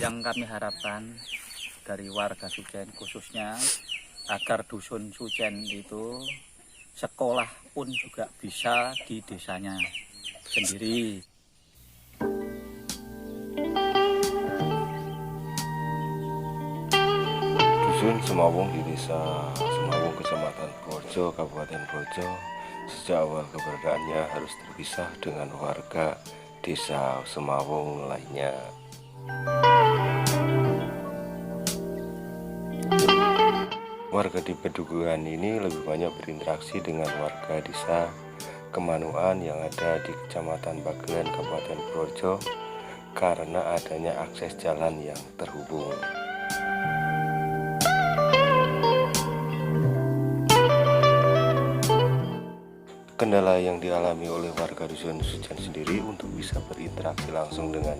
Yang kami harapkan dari warga Sujen khususnya agar dusun Sujen itu sekolah pun juga bisa di desanya sendiri. Dusun Semawung di Desa Semawung, Kecamatan Purworejo, Kabupaten Purworejo, sejak awal keberadaannya harus terpisah dengan warga Desa Semawung lainnya. Warga di pedukuhan ini lebih banyak berinteraksi dengan warga Desa Kemanuan yang ada di Kecamatan Bagelen, Kabupaten Purworejo, karena adanya akses jalan yang terhubung. Kendala yang dialami oleh warga dusun Sujen sendiri untuk bisa berinteraksi langsung dengan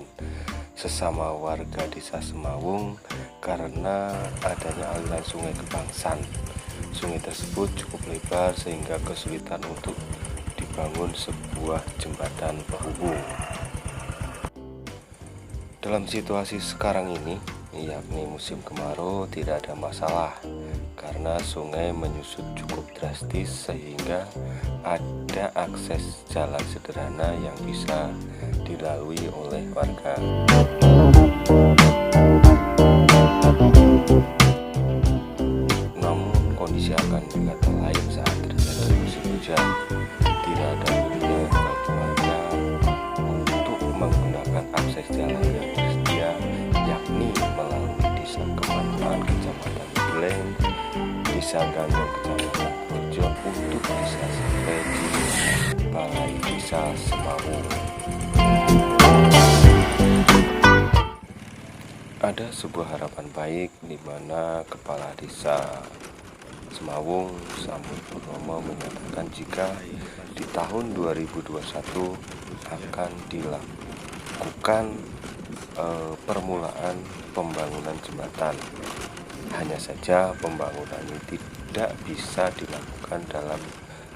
sesama warga Desa Semawung karena adanya aliran sungai Kebangsan. Sungai tersebut cukup lebar sehingga kesulitan untuk dibangun sebuah jembatan penghubung. Dalam situasi sekarang ini, yakni musim kemarau, tidak ada masalah karena sungai menyusut cukup drastis sehingga ada akses jalan sederhana yang bisa dilalui oleh warga. Namun kondisi akan berkata lain saat terjadi musim hujan. Tidak ada pilihan bagi warga untuk menggunakan akses jalan yang tersedia, yakni melalui Desa Kemanuan, Kecamatan Bagelen, Desa Gandong, Kecamatan Purworejo, untuk bisa sampai di Balai Desa Semawung. Ada sebuah harapan baik di mana Kepala Desa Semawung, Samud Purnomo, menyatakan jika di tahun 2021 akan dilakukan permulaan pembangunan jembatan. Hanya saja pembangunan ini tidak bisa dilakukan dalam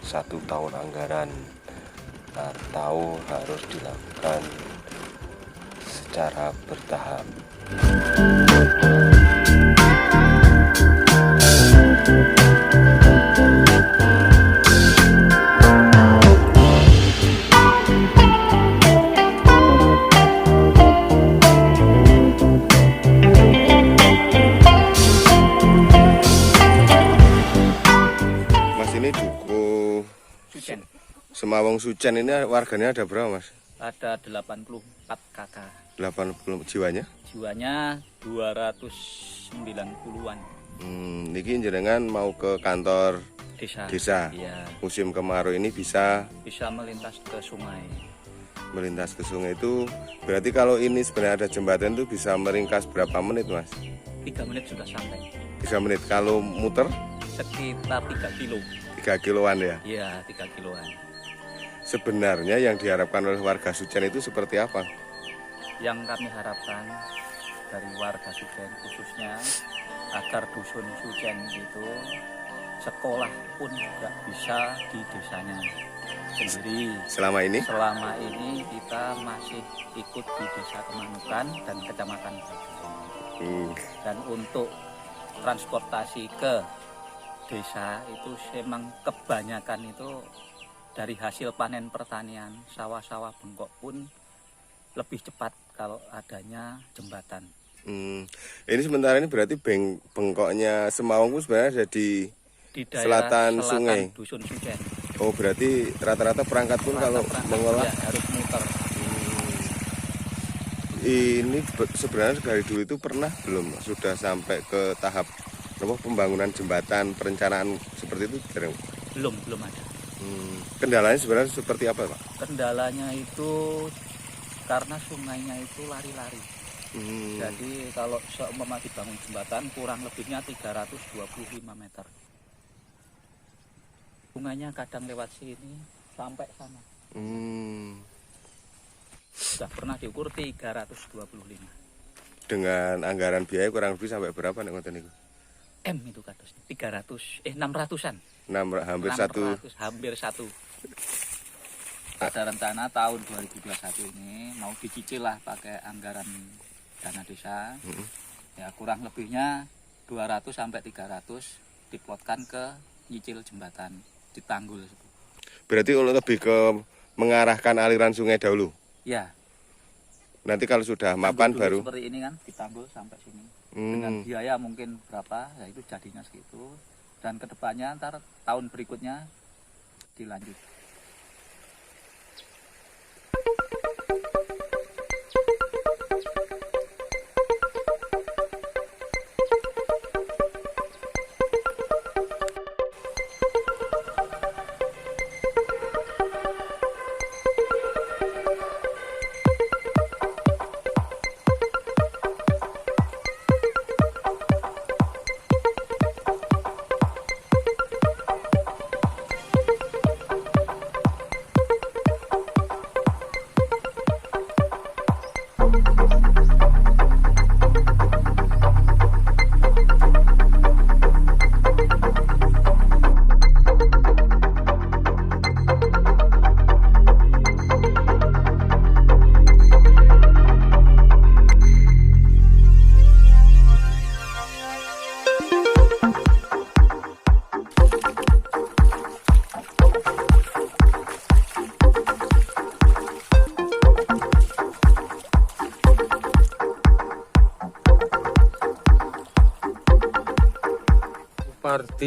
1 tahun anggaran atau harus dilakukan secara bertahap. Mas, ini duku Sujen Semawung Sujen ini warganya ada berapa, Mas? ada 84 kakak. 80 jiwanya? Jiwanya 290-an. Niki jenengan mau ke kantor desa. Iya, Musim kemarau ini bisa bisa melintas ke sungai. melintas ke sungai itu berarti kalau ini sebenarnya ada jembatan itu bisa meringkas berapa menit, Mas? 3 menit sudah sampai. 3 menit. Kalau muter Sekitar 3 kilo. 3 kiloan ya. Iya, 3 kiloan. Sebenarnya yang diharapkan oleh warga Sujen itu seperti apa? Yang kami harapkan dari warga Sujen khususnya agar dusun Sujen itu sekolah pun juga bisa di desanya sendiri. Selama ini Selama ini kita masih ikut di Desa Kemanukan dan Kecamatan Bagelen. Dan untuk transportasi ke desa itu memang kebanyakan itu dari hasil panen pertanian, sawah-sawah bengkok pun lebih cepat kalau adanya jembatan. ini sementara ini berarti bengkoknya Semawung sebenarnya ada di daerah selatan sungai. Dusun Sujen. Oh, berarti rata-rata perangkat pun kalau mengolah ya, harus muter. ini sebenarnya dari dulu itu pernah belum sudah sampai ke tahap pembangunan jembatan, perencanaan seperti itu? Belum ada. Kendalanya sebenarnya seperti apa, Pak? Kendalanya itu karena sungainya itu lari-lari. Jadi kalau seumpama dibangun jembatan kurang lebihnya 325 meter. Sungainya kadang lewat sini sampai sana. Sudah pernah diukur 325. Dengan anggaran biaya kurang lebih sampai berapa nih ngoten niku? M itu katusnya 600-an. Hampir 600, hampir 1. Ada rencana tahun 2021 ini mau dicicil lah pakai anggaran dana desa. Ya kurang lebihnya 200 sampai 300 diplotkan ke nyicil jembatan di Tanggul. Berarti lebih ke mengarahkan aliran sungai dahulu. Ya. Nanti kalau sudah mapan Tanggul baru. seperti ini kan di Tanggul sampai sini. Dengan biaya mungkin berapa, ya itu jadinya segitu. Dan kedepannya ntar tahun berikutnya dilanjut.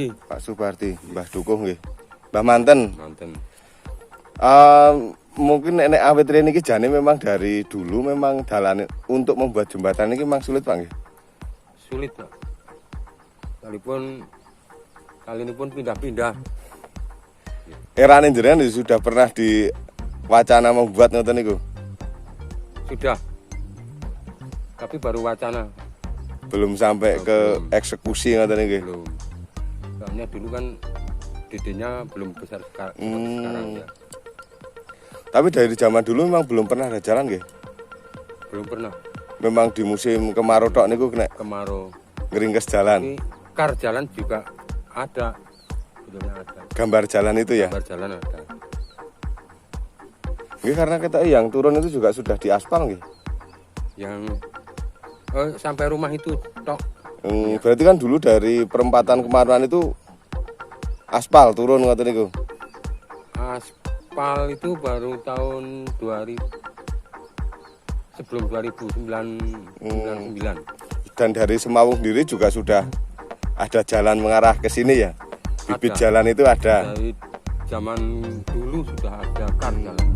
Pak Suparti, Mbah Dukuh nggih. Mbah Manten. Manten. Mungkin nenek awet rene iki jane memang dari dulu memang dalan untuk membuat jembatan ini memang sulit, Pak nggih. Sulit, Pak. Kali ini pun pindah-pindah. Erane jenengan sudah pernah di wacana membuat ngoten niku. Sudah. Tapi baru wacana. Belum sampai ke eksekusi ngoten niki. Belum. Soalnya dulu kan dedenya belum besar sekarang ya. Tapi dari zaman dulu memang belum pernah ada jalan nggih. Belum pernah. Memang di musim kemarau tok niku kena Kemarau. ngeringkes jalan. Tapi kar jalan juga ada. Betulnya ada. Gambar jalan itu ya. Gambar jalan ada. Nggih karena kita yang turun itu juga sudah diaspal nggih. Yang sampai rumah itu tok. Berarti kan dulu dari perempatan Kemaruan itu aspal turun ngoten niku. Aspal itu baru tahun 2000 sebelum 2009. Dan dari Semawung sendiri juga sudah ada jalan mengarah ke sini ya. Bibit Ada. jalan itu ada. Dari zaman dulu sudah ada kar jalan.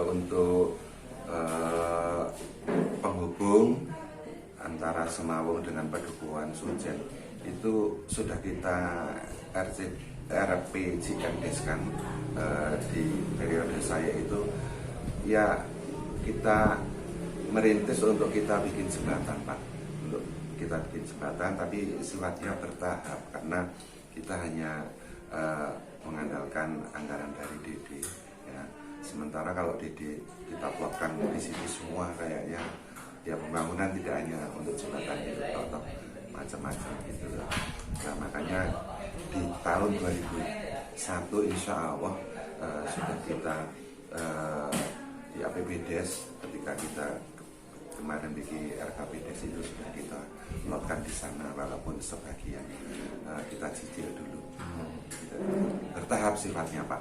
untuk penghubung antara Semawung dengan Padukuhan Sujen itu sudah kita RPJMD-kan di periode saya itu, ya kita merintis untuk kita bikin jembatan, Pak. Untuk kita bikin jembatan, tapi sifatnya bertahap karena kita hanya mengandalkan anggaran dari DD. Ya. Sementara kalau DD kita plotkan di sini semua kayaknya ya pembangunan tidak hanya untuk jembatan itu atau macam-macam gitu. Nah makanya di tahun 2001 insya Allah sudah kita di APBDes, ketika kita kemarin bikin RKPDes itu sudah kita plotkan di sana, walaupun sebagian kita cicil dulu. Bertahap sifatnya, Pak.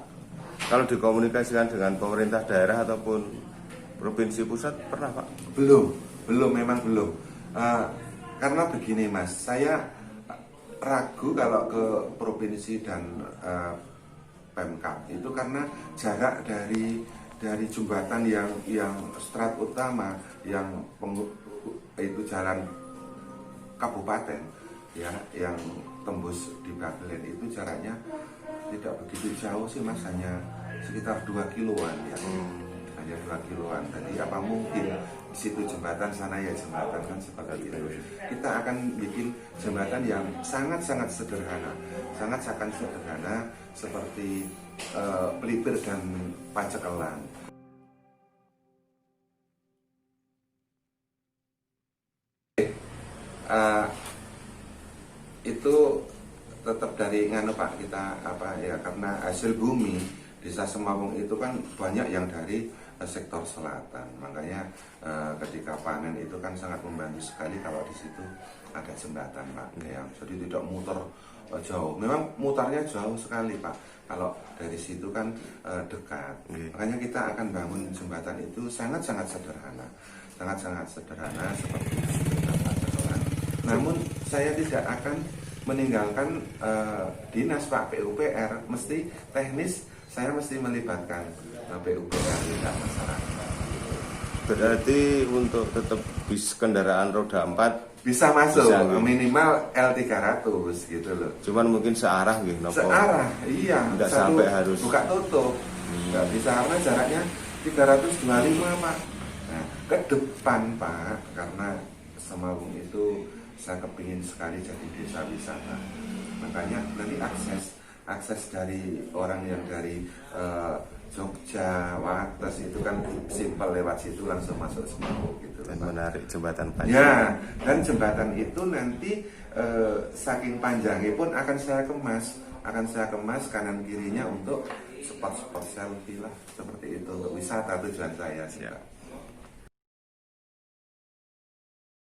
Kalau dikomunikasikan dengan pemerintah daerah ataupun provinsi pusat pernah, Pak? Belum, memang belum. Karena begini, Mas, saya ragu kalau ke provinsi dan Pemkab itu karena jarak dari jembatan yang strat utama yang itu jalan kabupaten ya, yang tembus di Bagelen itu jaraknya tidak begitu jauh sih, Mas, hanya sekitar 2 kiloan ya. Hanya 2 kiloan. Jadi apa mungkin di situ jembatan, sana ya jembatan, kan seperti itu. Kita akan bikin jembatan yang sangat-sangat sederhana, sangat-sangat sederhana seperti Pelipir dan Pacekelan. Itu tetap dari nganu, Pak, kita apa ya, karena hasil bumi Desa Semawung itu kan banyak yang dari sektor selatan, makanya ketika panen itu kan sangat membantu sekali kalau di situ ada jembatan, Pak, ya. Jadi tidak muter jauh, memang mutarnya jauh sekali, Pak. Kalau dari situ kan dekat, makanya kita akan bangun jembatan itu sangat-sangat sederhana, sangat-sangat sederhana seperti jembatan. Namun saya tidak akan meninggalkan dinas, Pak, PUPR, mesti teknis. Saya mesti melibatkan PUPR, tidak masyarakat. Berarti untuk tetap bis kendaraan roda 4 bisa masuk, bisa, minimal L300 gitu loh. cuman mungkin searah gitu. Searah, iya. Tidak sampai harus buka tutup. Nggak bisa karena jaraknya 325, Pak. Nah, ke depan, Pak, karena Semawung itu saya kepingin sekali jadi desa wisata. Makanya nanti akses dari orang yang dari Jogja, Wates itu kan simpel, lewat situ langsung masuk Semawung gitu. Dan menarik jembatan panjang. Ya, dan jembatan itu nanti saking panjangnya pun akan saya kemas kanan kirinya untuk spot-spot selfie lah, seperti itu, untuk wisata tujuan saya sih, Pak.